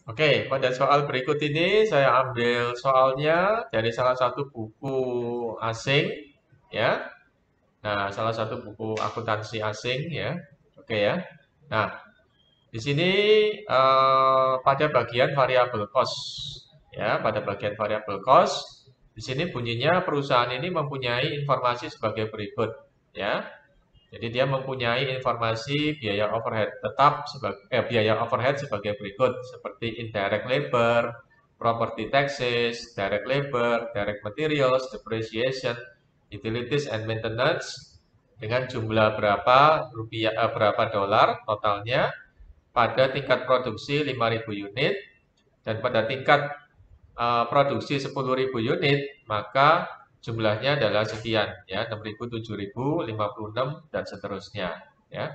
Oke, pada soal berikut ini saya ambil soalnya dari salah satu buku asing, ya. Nah, salah satu buku akuntansi asing, ya. Oke ya. Nah, di sini pada bagian variable cost, ya, pada bagian variable cost, di sini bunyinya perusahaan ini mempunyai informasi sebagai berikut, ya. Jadi dia mempunyai informasi biaya overhead tetap biaya overhead sebagai berikut seperti indirect labor, property taxes, direct labor, direct materials, depreciation, utilities and maintenance dengan jumlah berapa dolar totalnya pada tingkat produksi 5.000 unit dan pada tingkat produksi 10.000 unit, maka jumlahnya adalah sekian, ya, 6.000, 7.000, 56 dan seterusnya, ya.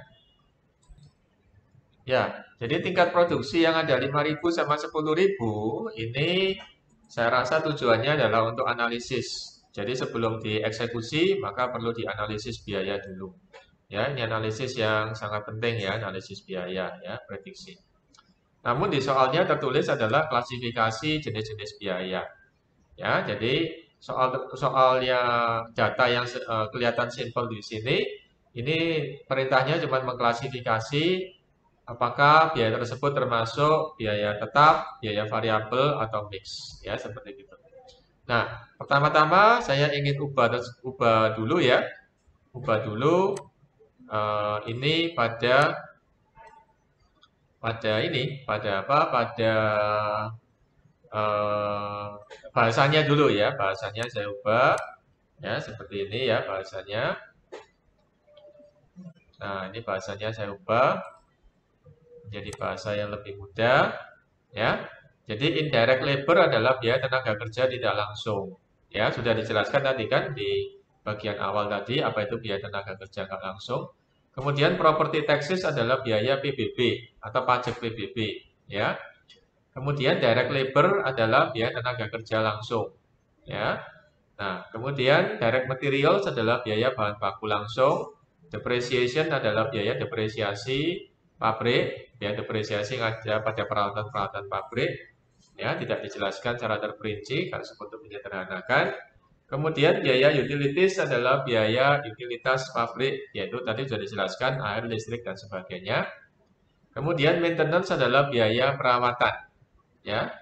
Ya, jadi tingkat produksi yang ada 5.000 sama 10.000 ini saya rasa tujuannya adalah untuk analisis. Jadi sebelum dieksekusi maka perlu dianalisis biaya dulu. Ya, ini analisis yang sangat penting ya, analisis biaya ya, prediksi. Namun di soalnya tertulis adalah klasifikasi jenis-jenis biaya. Ya, jadi soalnya data yang kelihatan simpel di sini, ini perintahnya cuma mengklasifikasi apakah biaya tersebut termasuk biaya tetap, biaya variabel atau mix, ya seperti itu. Nah, pertama-tama saya ingin ubah dulu ya, ubah dulu ini pada apa? Pada eh, bahasanya dulu ya, bahasanya saya ubah ya seperti ini ya bahasanya. Nah, ini bahasanya saya ubah menjadi bahasa yang lebih mudah ya. Jadi indirect labor adalah biaya tenaga kerja tidak langsung. Ya, sudah dijelaskan tadi kan di bagian awal tadi apa itu biaya tenaga kerja nggak langsung. Kemudian property taxes adalah biaya PBB atau pajak PBB ya. Kemudian direct labor adalah biaya tenaga kerja langsung ya. Nah, kemudian direct materials adalah biaya bahan baku langsung. Depreciation adalah biaya depresiasi pabrik, biaya depresiasi yang ada pada peralatan-peralatan pabrik. Ya, tidak dijelaskan secara terperinci karena untuk menyederhanakan. Kemudian biaya utilities adalah biaya utilitas pabrik, yaitu tadi sudah dijelaskan air, listrik dan sebagainya. Kemudian maintenance adalah biaya perawatan, ya.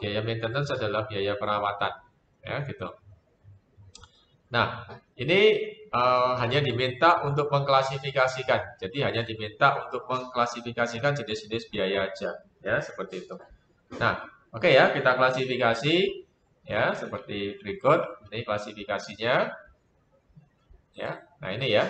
Biaya maintenance adalah biaya perawatan, ya gitu. Nah, ini hanya diminta untuk mengklasifikasikan. Jadi hanya diminta untuk mengklasifikasikan jenis-jenis biaya aja, ya seperti itu. Nah, oke ya, kita klasifikasi ya seperti berikut. Ini klasifikasinya, ya. Nah ini ya.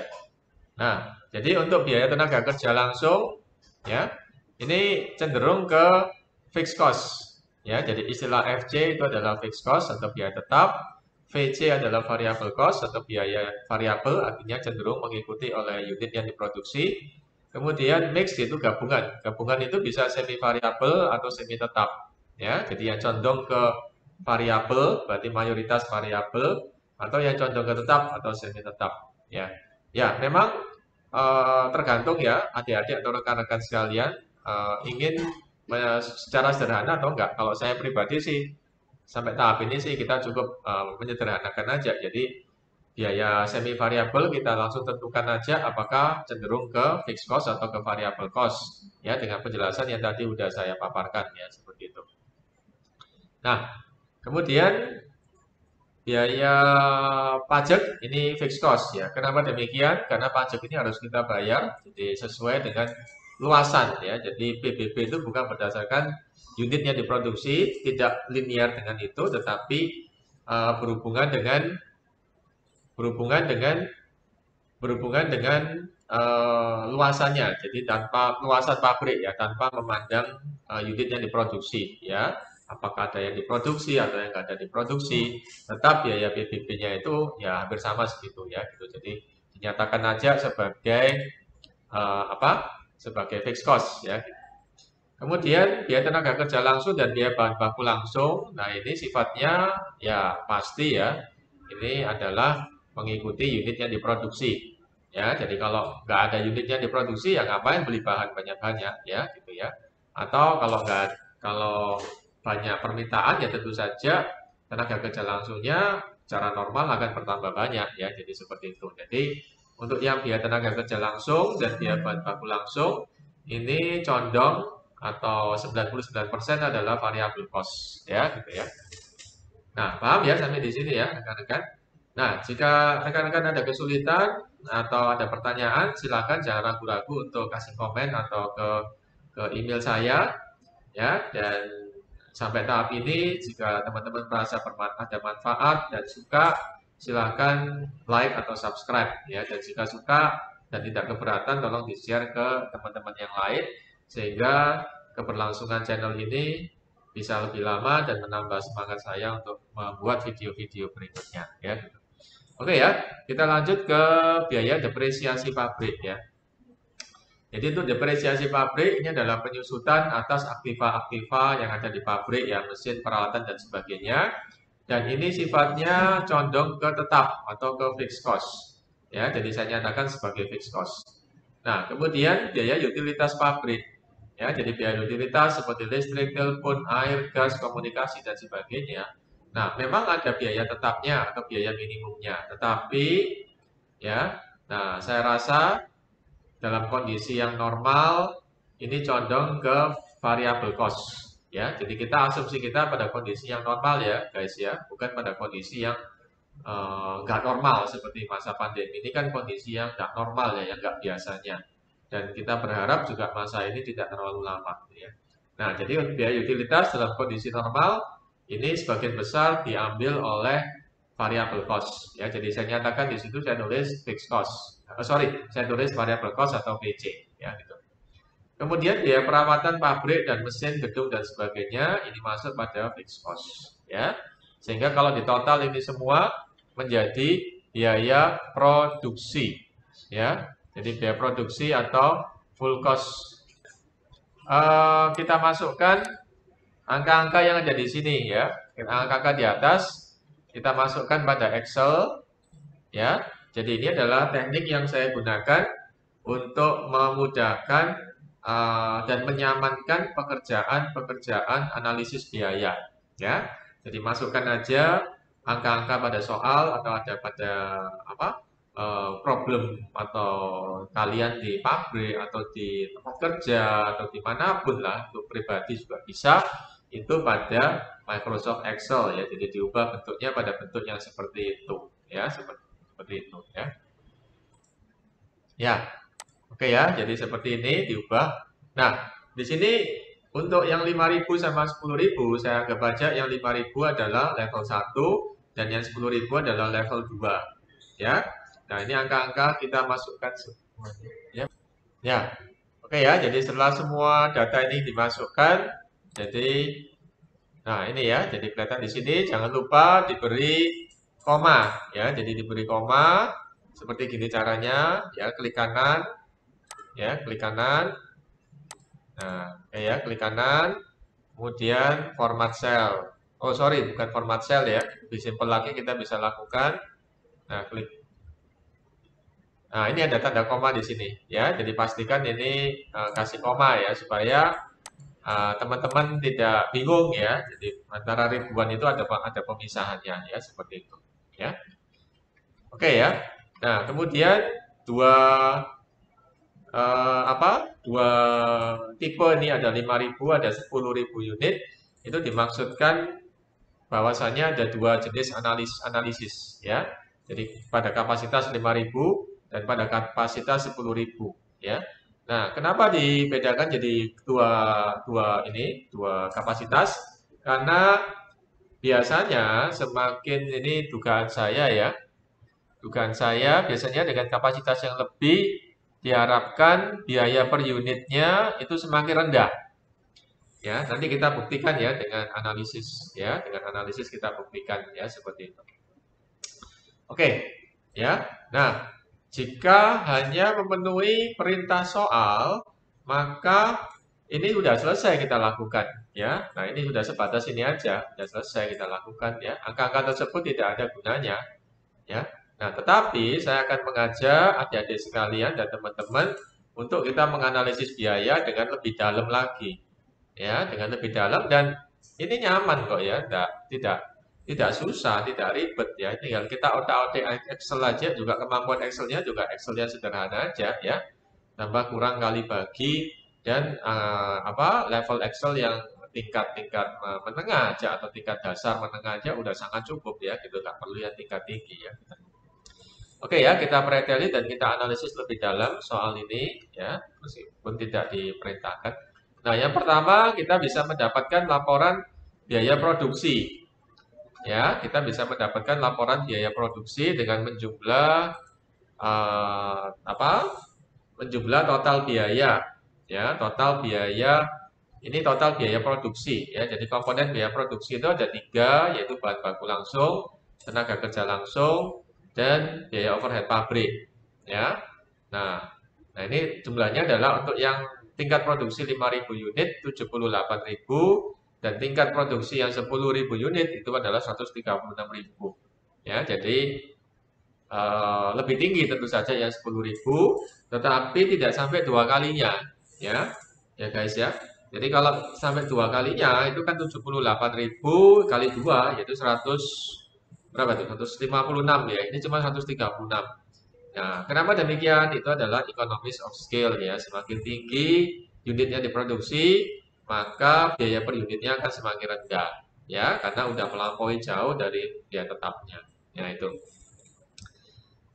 Nah, jadi untuk biaya tenaga kerja langsung, ya, ini cenderung ke fixed cost. Ya, jadi istilah FC itu adalah fixed cost atau biaya tetap. VC adalah variable cost atau biaya variabel, artinya cenderung mengikuti oleh unit yang diproduksi. Kemudian mix itu gabungan. Gabungan itu bisa semi variabel atau semi tetap. Ya, jadi yang condong ke variabel berarti mayoritas variabel atau yang condong ke tetap atau semi tetap. Ya, ya memang tergantung ya adik-adik atau rekan-rekan sekalian ingin secara sederhana atau enggak. Kalau saya pribadi sih sampai tahap ini sih kita cukup menyederhanakan aja. Jadi biaya semi variabel kita langsung tentukan aja apakah cenderung ke fixed cost atau ke variable cost ya dengan penjelasan yang tadi udah saya paparkan ya seperti itu. Nah, kemudian biaya pajak ini fixed cost ya. Kenapa demikian? Karena pajak ini harus kita bayar jadi sesuai dengan luasan ya. Jadi PBB itu bukan berdasarkan unit yang diproduksi, tidak linear dengan itu, tetapi berhubungan dengan berhubungan dengan berhubungan dengan luasannya. Jadi tanpa luasan pabrik ya, tanpa memandang unit yang diproduksi ya. Apakah ada yang diproduksi atau yang nggak ada diproduksi, tetap biaya PBB-nya itu ya hampir sama segitu ya gitu. Jadi dinyatakan aja sebagai apa? Sebagai fixed cost ya. Kemudian biaya tenaga kerja langsung dan biaya bahan baku langsung. Nah, ini sifatnya ya pasti ya. Ini adalah mengikuti unit yang diproduksi. Ya, jadi kalau nggak ada unit yang diproduksi ya ngapain beli bahan banyak-banyak ya gitu ya. Atau kalau Kalau banyak permintaan ya tentu saja tenaga kerja langsungnya secara normal akan bertambah banyak ya. Jadi seperti itu. Jadi untuk yang biaya tenaga kerja langsung dan biaya bahan baku langsung ini condong atau 99% adalah variable cost ya gitu ya. Nah, paham ya sampai di sini ya rekan-rekan. Nah, jika rekan-rekan ada kesulitan atau ada pertanyaan, silakan jangan ragu-ragu untuk kasih komen atau ke email saya ya. Dan sampai tahap ini, jika teman-teman merasa ada manfaat dan suka, silakan like atau subscribe ya. Dan jika suka dan tidak keberatan, tolong di-share ke teman-teman yang lain sehingga keberlangsungan channel ini bisa lebih lama dan menambah semangat saya untuk membuat video-video berikutnya ya. Oke ya, kita lanjut ke biaya depresiasi pabrik ya. Jadi untuk depresiasi pabrik ini adalah penyusutan atas aktiva-aktiva yang ada di pabrik ya, mesin, peralatan dan sebagainya. Dan ini sifatnya condong ke tetap atau ke fixed cost. Ya, jadi saya nyatakan sebagai fixed cost. Nah, kemudian biaya utilitas pabrik. Ya, jadi biaya utilitas seperti listrik, telepon, air, gas, komunikasi dan sebagainya. Nah, memang ada biaya tetapnya atau biaya minimumnya, tetapi ya, nah saya rasa dalam kondisi yang normal ini condong ke variable cost ya. Jadi kita asumsi kita pada kondisi yang normal ya, guys ya, bukan pada kondisi yang nggak normal seperti masa pandemi. Ini kan kondisi yang nggak normal ya, yang nggak biasanya. Dan kita berharap juga masa ini tidak terlalu lama ya. Nah, jadi biaya utilitas dalam kondisi normal ini sebagian besar diambil oleh variable cost ya. Jadi saya nyatakan di situ saya tulis fixed cost. Saya tulis variable cost atau VC ya gitu. Kemudian biaya perawatan pabrik dan mesin, gedung dan sebagainya ini masuk pada fixed cost ya. Sehingga kalau di total ini semua menjadi biaya produksi ya. Jadi biaya produksi atau full cost. Kita masukkan angka-angka yang ada di sini ya. Angka-angka di atas kita masukkan pada Excel ya. Jadi ini adalah teknik yang saya gunakan untuk memudahkan dan menyamankan pekerjaan analisis biaya ya. Jadi masukkan aja angka-angka pada soal atau ada pada problem atau kalian di pabrik atau di tempat kerja atau dimanapun lah, untuk pribadi juga bisa, itu pada Microsoft Excel ya. Jadi diubah bentuknya pada bentuk yang seperti itu ya, seperti itu ya. Ya, oke ya. Jadi seperti ini diubah. Nah, di sini untuk yang 5.000 sama 10.000 saya anggap aja yang 5.000 adalah level 1 dan yang 10.000 adalah level 2 ya. Nah, ini angka-angka kita masukkan semuanya. Ya. Ya. Oke ya, jadi setelah semua data ini dimasukkan, jadi nah ini ya, jadi kelihatan di sini jangan lupa diberi koma ya. Jadi diberi koma seperti gini caranya ya, klik kanan ya, klik kanan. Nah, ya, klik kanan, kemudian format cell. Oh, sorry, bukan format cell ya. Lebih simpel lagi kita bisa lakukan. Nah, klik. Nah, ini ada tanda koma di sini ya. Jadi pastikan ini kasih koma ya supaya teman-teman tidak bingung ya. Jadi antara ribuan itu ada pemisahannya ya, seperti itu ya. Oke ya. Nah, kemudian dua dua tipe ini, ada 5.000 ada 10.000 unit. Itu dimaksudkan bahwasanya ada dua jenis analisis ya. Jadi pada kapasitas 5.000 dan pada kapasitas 10.000 ya. Nah, kenapa dibedakan jadi dua kapasitas? Karena biasanya semakin, ini dugaan saya ya, biasanya dengan kapasitas yang lebih diharapkan biaya per unitnya itu semakin rendah. Ya, nanti kita buktikan ya dengan analisis ya, dengan analisis kita buktikan ya seperti itu. Oke, ya. Nah, jika hanya memenuhi perintah soal, maka ini sudah selesai kita lakukan ya. Nah, ini sudah sebatas ini aja, sudah selesai kita lakukan ya. Angka-angka tersebut tidak ada gunanya ya. Nah, tetapi saya akan mengajak adik-adik sekalian dan teman-teman untuk kita menganalisis biaya dengan lebih dalam lagi. ya, dengan lebih dalam dan ini nyaman kok ya, tidak susah, tidak ribet ya. Tinggal kita otak-atik Excel aja juga kemampuan Excelnya juga Excelnya sederhana aja ya. Tambah kurang kali bagi dan apa level Excel yang tingkat-tingkat menengah aja atau tingkat dasar menengah aja udah sangat cukup ya gitu, nggak perlu yang tingkat tinggi ya. Oke ya, kita preteli dan kita analisis lebih dalam soal ini ya, meskipun tidak diperintahkan. Nah, yang pertama kita bisa mendapatkan laporan biaya produksi. Ya, kita bisa mendapatkan laporan biaya produksi dengan menjumlah apa? Menjumlah total biaya. Ya, total biaya ini total biaya produksi ya. Jadi komponen biaya produksi itu ada 3, yaitu bahan baku langsung, tenaga kerja langsung, dan biaya overhead pabrik. Ya. Nah, ini jumlahnya adalah untuk yang tingkat produksi 5.000 unit 78.000 dan tingkat produksi yang 10.000 unit itu adalah 136.000. Ya, jadi lebih tinggi tentu saja yang 10.000, tetapi tidak sampai 2 kalinya. Ya, ya guys ya. Jadi kalau sampai 2 kalinya itu kan 78.000 kali 2 yaitu 100 berapa tuh? 156 ya. Ini cuma 136. Nah, kenapa demikian? Itu adalah economies of scale ya. Semakin tinggi unitnya diproduksi, maka biaya per unitnya akan semakin rendah ya, karena udah melampaui jauh dari biaya tetapnya. Ya itu.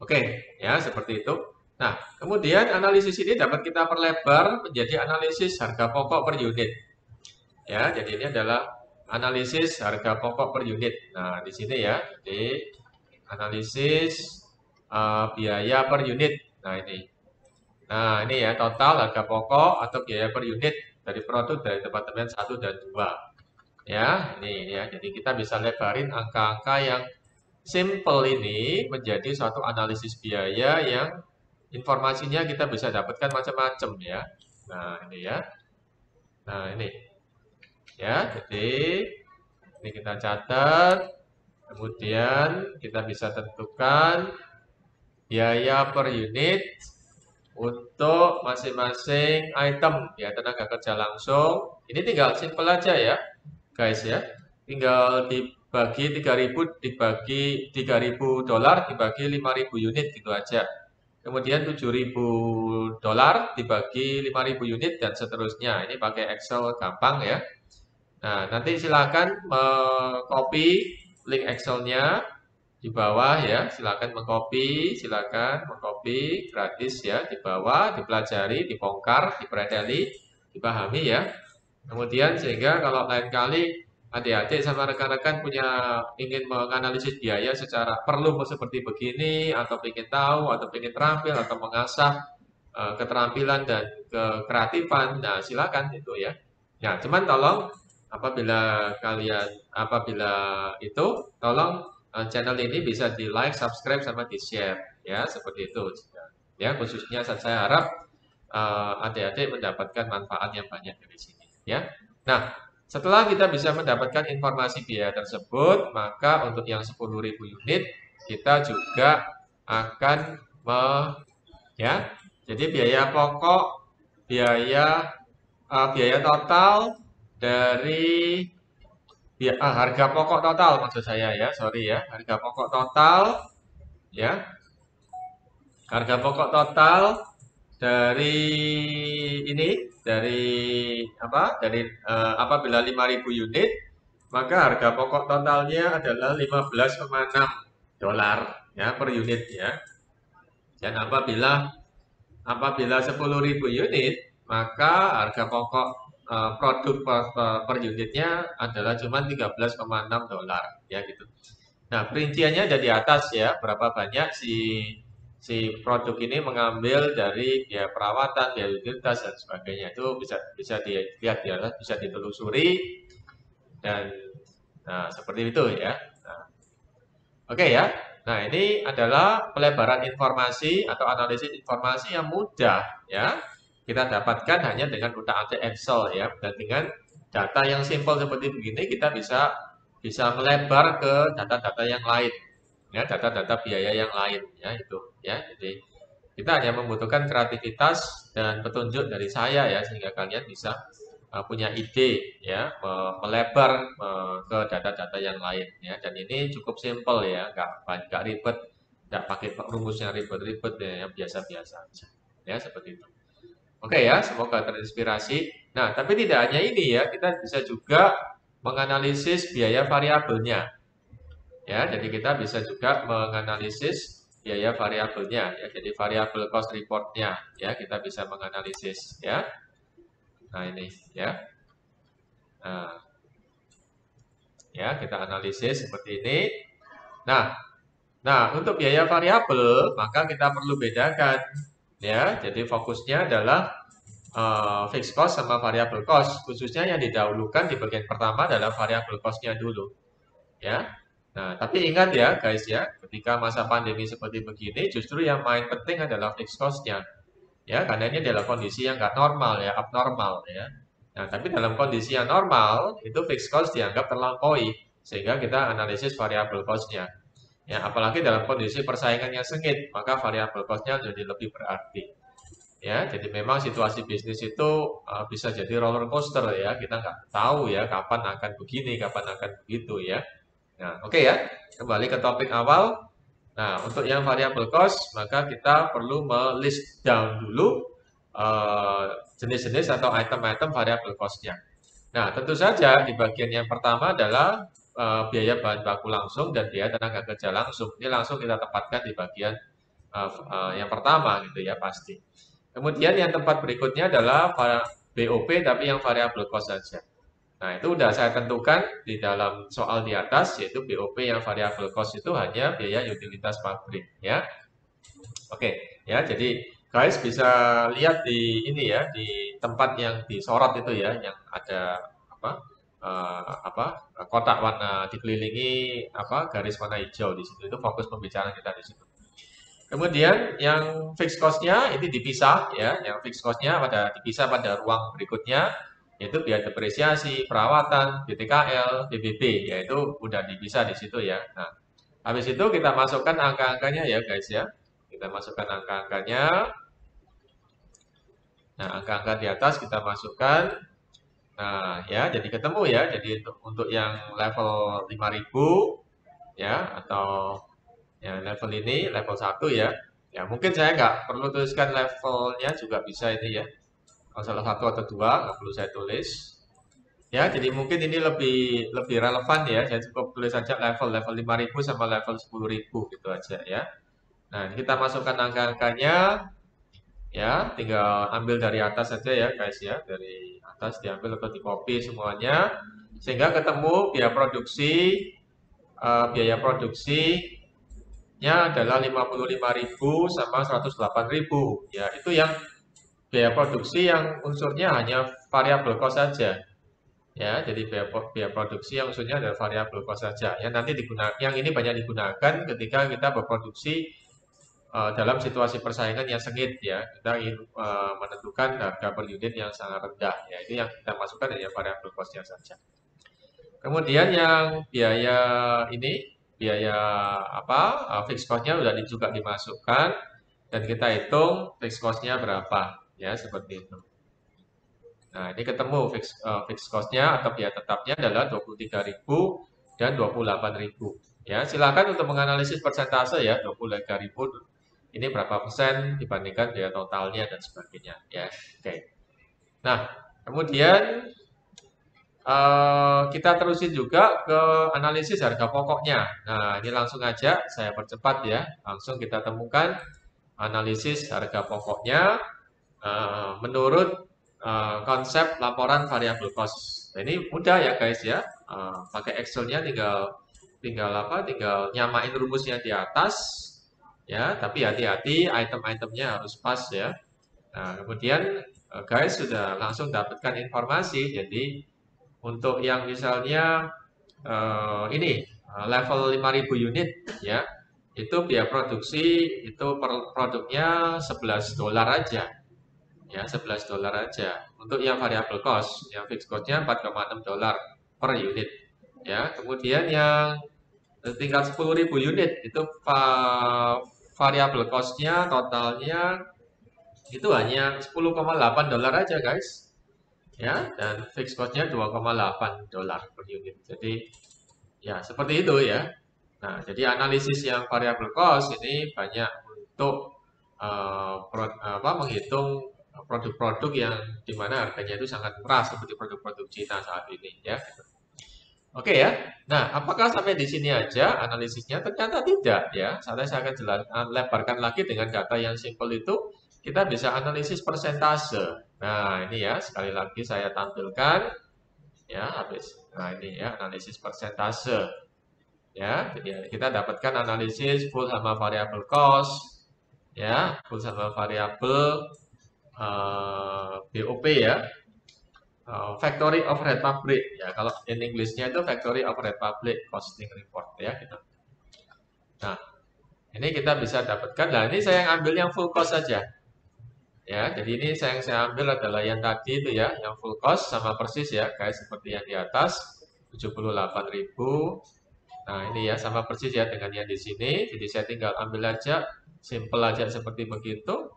Oke, ya seperti itu. Nah, kemudian analisis ini dapat kita perlebar menjadi analisis harga pokok per unit. Ya, jadi ini adalah analisis harga pokok per unit. Nah, di sini ya, jadi analisis biaya per unit. Nah, ini. Nah, ini ya total harga pokok atau biaya per unit dari produk dari departemen 1 dan 2. Ya, ini ya. Jadi kita bisa lebarin angka-angka yang simple ini menjadi suatu analisis biaya yang informasinya kita bisa dapatkan macam-macam ya. Nah, ini ya. Nah, ini. Ya, jadi ini kita catat. Kemudian kita bisa tentukan biaya per unit untuk masing-masing item ya, tenaga kerja langsung. Ini tinggal simple aja ya, guys ya. Tinggal dibagi 3.000 dibagi $3.000 dibagi 5.000 unit gitu aja. Kemudian $7.000 dibagi 5.000 unit dan seterusnya. Ini pakai Excel gampang ya. Nah, nanti silakan copy link Excelnya di bawah ya. Silakan mengcopy gratis ya di bawah, dipelajari, dibongkar, dipreteli, dipahami ya. Kemudian sehingga kalau lain kali adik-adik sama rekan-rekan punya ingin menganalisis biaya secara perlu seperti begini atau ingin tahu atau ingin terampil atau mengasah keterampilan dan kekreatifan, nah silakan itu ya. Ya, cuman tolong apabila itu tolong channel ini bisa di like, subscribe sama di share ya seperti itu. Ya khususnya saya harap adik-adik mendapatkan manfaat yang banyak dari sini ya. Nah, setelah kita bisa mendapatkan informasi biaya tersebut, maka untuk yang 10.000 unit kita juga akan ya. Jadi biaya pokok, biaya total dari harga pokok total maksud saya ya, sorry ya, harga pokok total ya, harga pokok total dari ini dari apabila 5.000 unit maka harga pokok totalnya adalah $15,6 ya per unit ya. Dan apabila 10.000 unit maka harga pokok produk per unitnya adalah cuma $13,6 ya gitu. Nah, perinciannya ada di atas ya, berapa banyak si produk ini mengambil dari biaya perawatan, biaya utilitas dan sebagainya. Itu bisa dilihat ya, bisa ditelusuri dan nah seperti itu ya. Nah, oke ya. Nah, ini adalah pelebaran informasi atau analisis informasi yang mudah ya. Kita dapatkan hanya dengan utak-atik Excel ya. Dan dengan data yang simpel seperti begini kita bisa melebar ke data-data yang lain. Ya, data-data biaya yang lain ya itu ya. Jadi kita hanya membutuhkan kreativitas dan petunjuk dari saya ya sehingga kalian bisa punya ide ya melebar ke data-data yang lain ya, dan ini cukup simple ya, nggak ribet, nggak pakai rumus yang ribet-ribet ya, yang biasa-biasa aja ya, seperti itu. Oke ya, semoga terinspirasi. Nah, tapi tidak hanya ini ya, kita bisa juga menganalisis biaya variabelnya ya, jadi kita bisa juga menganalisis biaya variabelnya ya, jadi variabel cost reportnya ya, kita bisa menganalisis ya. Nah ini ya, nah ya kita analisis seperti ini. Nah, untuk biaya variabel maka kita perlu bedakan ya, jadi fokusnya adalah fixed cost sama variable cost, khususnya yang didahulukan di bagian pertama adalah variable cost-nya dulu ya. Nah, tapi ingat ya guys ya, ketika masa pandemi seperti begini, justru yang main penting adalah fixed cost-nya. Ya, karena ini adalah kondisi yang nggak normal ya, abnormal ya. Nah, tapi dalam kondisi yang normal, itu fixed cost dianggap terlampaui, sehingga kita analisis variable cost-nya. Ya, apalagi dalam kondisi persaingan yang sengit, maka variable cost-nya jadi lebih berarti. Ya, jadi memang situasi bisnis itu bisa jadi roller coaster ya, kita nggak tahu ya kapan akan begini, kapan akan begitu ya. Nah, oke ya, kembali ke topik awal. Nah, untuk yang variable cost, maka kita perlu melist down dulu jenis-jenis atau item-item variable cost-nya. Nah, tentu saja di bagian yang pertama adalah biaya bahan baku langsung dan biaya tenaga kerja langsung. Ini langsung kita tempatkan di bagian yang pertama gitu ya pasti. Kemudian yang tempat berikutnya adalah BOP tapi yang variable cost saja. Nah, itu sudah saya tentukan di dalam soal di atas, yaitu BOP yang variable cost itu hanya biaya utilitas pabrik ya. Oke, ya. Jadi guys bisa lihat di ini ya, di tempat yang disorot itu ya, yang ada apa? Kotak warna dikelilingi garis warna hijau di situ, itu fokus pembicaraan kita di situ. Kemudian yang fixed cost-nya ini dipisah ya, yang fixed cost-nya dipisah pada ruang berikutnya, yaitu biaya depresiasi, perawatan, BTKL, BBB, yaitu udah dipisah di situ ya. Nah, habis itu kita masukkan angka-angkanya ya guys ya. Kita masukkan angka-angkanya. Nah, angka-angka di atas kita masukkan. Nah, ya, jadi ketemu ya. Jadi untuk yang level 5000 ya, atau ya level ini level 1 ya. Ya, mungkin saya nggak perlu tuliskan levelnya, juga bisa ini ya. Kalau salah 1 atau 2 nggak perlu saya tulis. Ya, jadi mungkin ini lebih relevan ya. Saya cukup tulis saja level 5000 sama level 10000 gitu aja ya. Nah, kita masukkan angka-angkanya ya, tinggal ambil dari atas saja ya guys ya. Dari atas diambil atau di copy semuanya sehingga ketemu biaya produksinya adalah 55.000 sama 108.000. Ya, itu yang biaya produksi yang unsurnya hanya variable cost saja. Ya, jadi biaya produksi yang unsurnya adalah variable cost saja. Yang ini banyak digunakan ketika kita berproduksi dalam situasi persaingan yang sengit ya. Kita ingin menentukan harga per unit yang sangat rendah ya. Itu yang kita masukkan hanya variable cost-nya saja. Kemudian yang biaya ini, biaya fixed cost-nya sudah juga dimasukkan dan kita hitung fixed cost-nya berapa ya, seperti itu. Nah, ini ketemu fixed cost-nya atau biaya tetapnya adalah 23.000 dan 28.000. Ya, silakan untuk menganalisis persentase ya, 23.000 ini berapa persen dibandingkan biaya totalnya dan sebagainya ya. Oke. Nah, kemudian kita terusin juga ke analisis harga pokoknya. Nah, ini langsung aja saya percepat ya. Langsung kita temukan analisis harga pokoknya menurut konsep laporan variable cost. Nah, ini mudah ya guys ya. Pakai Excel-nya tinggal nyamain rumusnya di atas ya, tapi hati-hati item-itemnya harus pas ya. Nah, kemudian guys sudah langsung dapatkan informasi. Jadi untuk yang misalnya ini level 5000 unit ya, itu biaya produksi itu per produknya $11 aja. Ya, $11 aja. Untuk yang variable cost, yang fixed cost-nya $4,6 per unit. Ya, kemudian yang tinggal 10.000 unit itu variable cost-nya totalnya itu hanya $10,8 aja guys. ya, dan fixed cost-nya 2,8 dolar per unit. Jadi ya seperti itu ya. Nah, jadi analisis yang variable cost ini banyak untuk menghitung produk-produk yang dimana harganya itu sangat murah seperti produk-produk Cina saat ini ya. Oke ya. Nah, apakah sampai di sini aja analisisnya? Ternyata tidak ya. Saya akan lebarkan lagi dengan data yang simple itu. Kita bisa analisis persentase. Nah, ini ya sekali lagi saya tampilkan ya habis. Nah, ini ya analisis persentase. Ya, jadi kita dapatkan analisis full sama variable cost ya, full sama variable BOP ya. Factory overhead public ya, kalau in Englishnya itu factory overhead public costing report ya gitu. Nah, ini kita bisa dapatkan. Nah, ini saya ambil yang full cost saja ya. Jadi ini saya ambil adalah yang tadi itu ya, yang full cost sama persis ya guys, seperti yang di atas 78.000. Nah, ini ya sama persis ya dengan yang di sini. Jadi saya tinggal ambil aja, simple aja seperti begitu.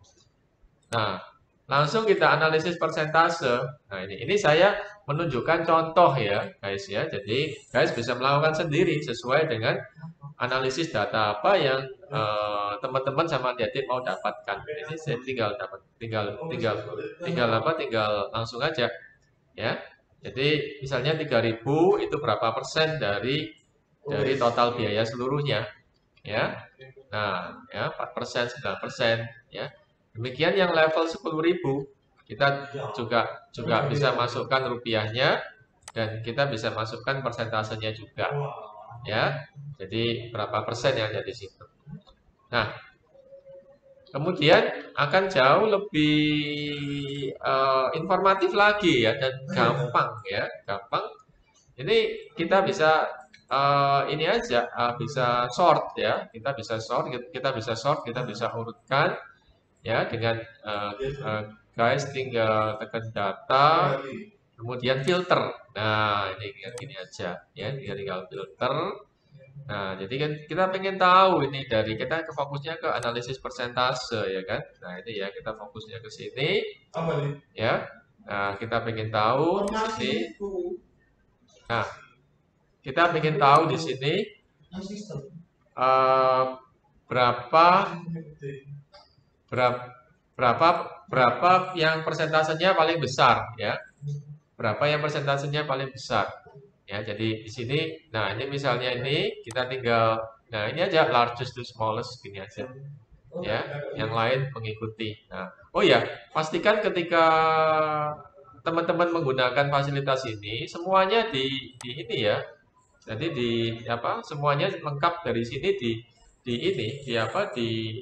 Nah, langsung kita analisis persentase. Nah, ini saya menunjukkan contoh ya, guys ya. Jadi, guys bisa melakukan sendiri sesuai dengan analisis data apa yang teman-teman sama adik-adik mau dapatkan. Ini saya tinggal langsung aja ya. Jadi, misalnya 3.000 itu berapa persen dari total biaya seluruhnya ya. Nah, ya 4%, 9% ya. Demikian yang level 10.000 kita juga bisa masukkan rupiahnya dan kita bisa masukkan persentasenya juga ya. Jadi berapa persen yang ada di situ. Nah, kemudian akan jauh lebih informatif lagi ya dan gampang ya, gampang. Ini kita bisa ini aja bisa sort ya, kita bisa urutkan ya dengan guys tinggal tekan data kemudian filter. Nah, ini gini aja ya, tinggal filter. Nah, jadi kan kita pengen tahu ini dari kita fokusnya ke analisis persentase ya kan. Nah, ini ya kita fokusnya ke sini ya. Nah, kita pengen tahu di sini. Nah, kita pengen tahu di sini berapa yang persentasenya paling besar ya. Berapa yang persentasenya paling besar. Ya, jadi di sini nah ini misalnya ini kita tinggal nah ini aja largest to smallest gini aja. Ya, yang lain mengikuti. Nah, oh ya, pastikan ketika teman-teman menggunakan fasilitas ini semuanya di ini ya. Jadi di apa semuanya lengkap dari sini di ini di apa di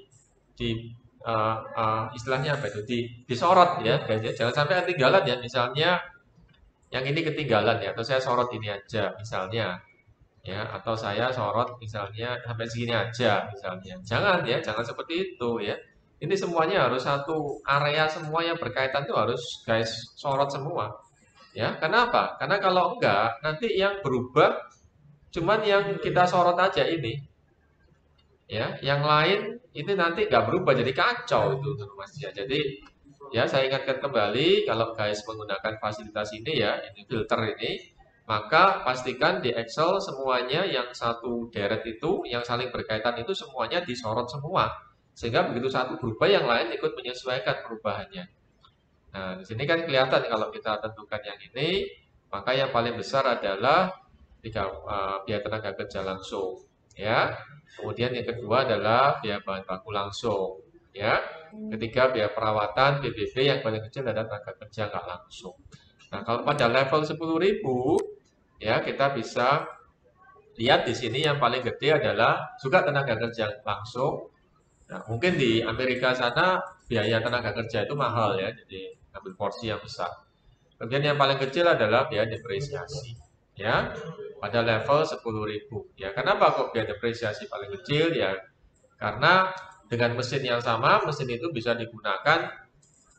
istilahnya apa itu disorot ya guys ya. Jangan sampai ketinggalan ya. Misalnya yang ini ketinggalan ya atau saya sorot ini aja misalnya ya atau saya sorot misalnya sampai segini aja misalnya. Jangan ya, jangan seperti itu ya. Ini semuanya harus satu area semua yang berkaitan itu harus guys sorot semua. Ya, kenapa? Karena kalau enggak nanti yang berubah cuman yang kita sorot aja ini. Ya, yang lain ini nanti nggak berubah jadi kacau itu Mas ya. Jadi ya saya ingatkan kembali kalau guys menggunakan fasilitas ini ya, ini filter ini, maka pastikan di Excel semuanya yang satu deret itu, yang saling berkaitan itu semuanya disorot semua. Sehingga begitu satu berubah yang lain ikut menyesuaikan perubahannya. Nah, di sini kan kelihatan kalau kita tentukan yang ini, maka yang paling besar adalah biaya tenaga kerja langsung, ya. Kemudian yang kedua adalah biaya bahan baku langsung, ya. Ketiga biaya perawatan PBB yang paling kecil adalah tenaga kerja nggak langsung. Nah, kalau pada level 10.000, ya kita bisa lihat di sini yang paling gede adalah juga tenaga kerja langsung. Nah, mungkin di Amerika sana biaya tenaga kerja itu mahal ya, jadi ambil porsi yang besar. Kemudian yang paling kecil adalah biaya depresiasi, ya pada level 10.000. Ya, kenapa kok biaya depresiasi paling kecil? Ya, karena dengan mesin yang sama, mesin itu bisa digunakan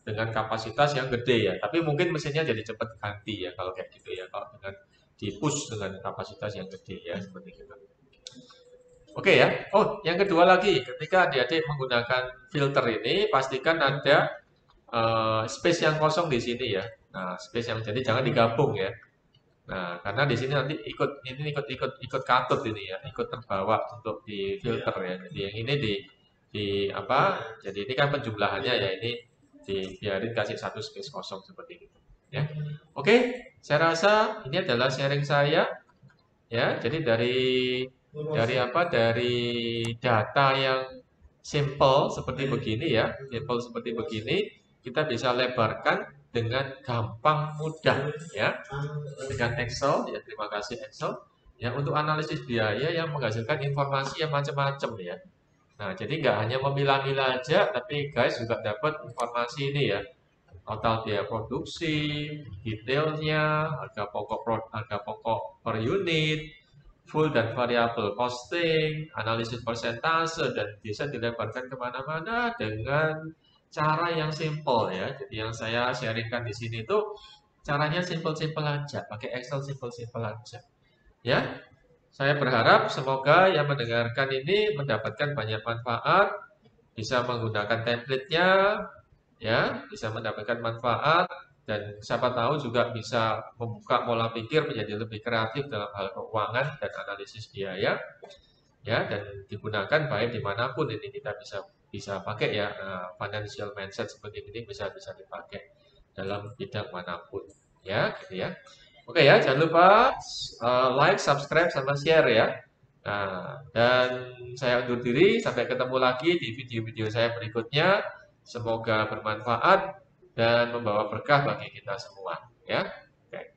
dengan kapasitas yang gede ya. Tapi mungkin mesinnya jadi cepat ganti ya kalau kayak gitu ya. Kalau dengan di-push dengan kapasitas yang gede ya seperti itu. Oke ya. Oh, yang kedua lagi, ketika adik-adik menggunakan filter ini, pastikan ada space yang kosong di sini ya. Nah, space yang jadi jangan digabung ya. Nah, karena di sini nanti ikut katut ini ya, ikut terbawa untuk di filter ya. Jadi yang ini di apa? Jadi ini kan penjumlahannya ya, ini dibiarin kasih satu space kosong seperti itu ya. Oke, saya rasa ini adalah sharing saya ya. Jadi dari apa? Dari data yang simple seperti begini ya, simple seperti begini kita bisa lebarkan dengan gampang mudah ya dengan Excel ya. Terima kasih Excel ya untuk analisis biaya yang menghasilkan informasi yang macam-macam ya. Nah, jadi nggak hanya memilah-milah aja, tapi guys juga dapat informasi ini ya, total biaya produksi, detailnya, harga pokok per unit, full dan variable costing, analisis persentase, dan bisa dilebarkan kemana-mana dengan cara yang simple ya. Jadi yang saya sharingkan di sini itu caranya simple-simple aja, pakai Excel simple-simple aja. Ya, saya berharap semoga yang mendengarkan ini mendapatkan banyak manfaat, bisa menggunakan template-nya, ya, bisa mendapatkan manfaat, dan siapa tahu juga bisa membuka pola pikir menjadi lebih kreatif dalam hal keuangan dan analisis biaya, ya, dan digunakan baik dimanapun ini kita bisa pakai ya, financial mindset seperti ini bisa dipakai dalam bidang manapun, ya, gitu ya. Oke ya, jangan lupa like, subscribe, sama share ya. Nah, dan saya undur diri, sampai ketemu lagi di video-video saya berikutnya. Semoga bermanfaat dan membawa berkah bagi kita semua ya. Oke.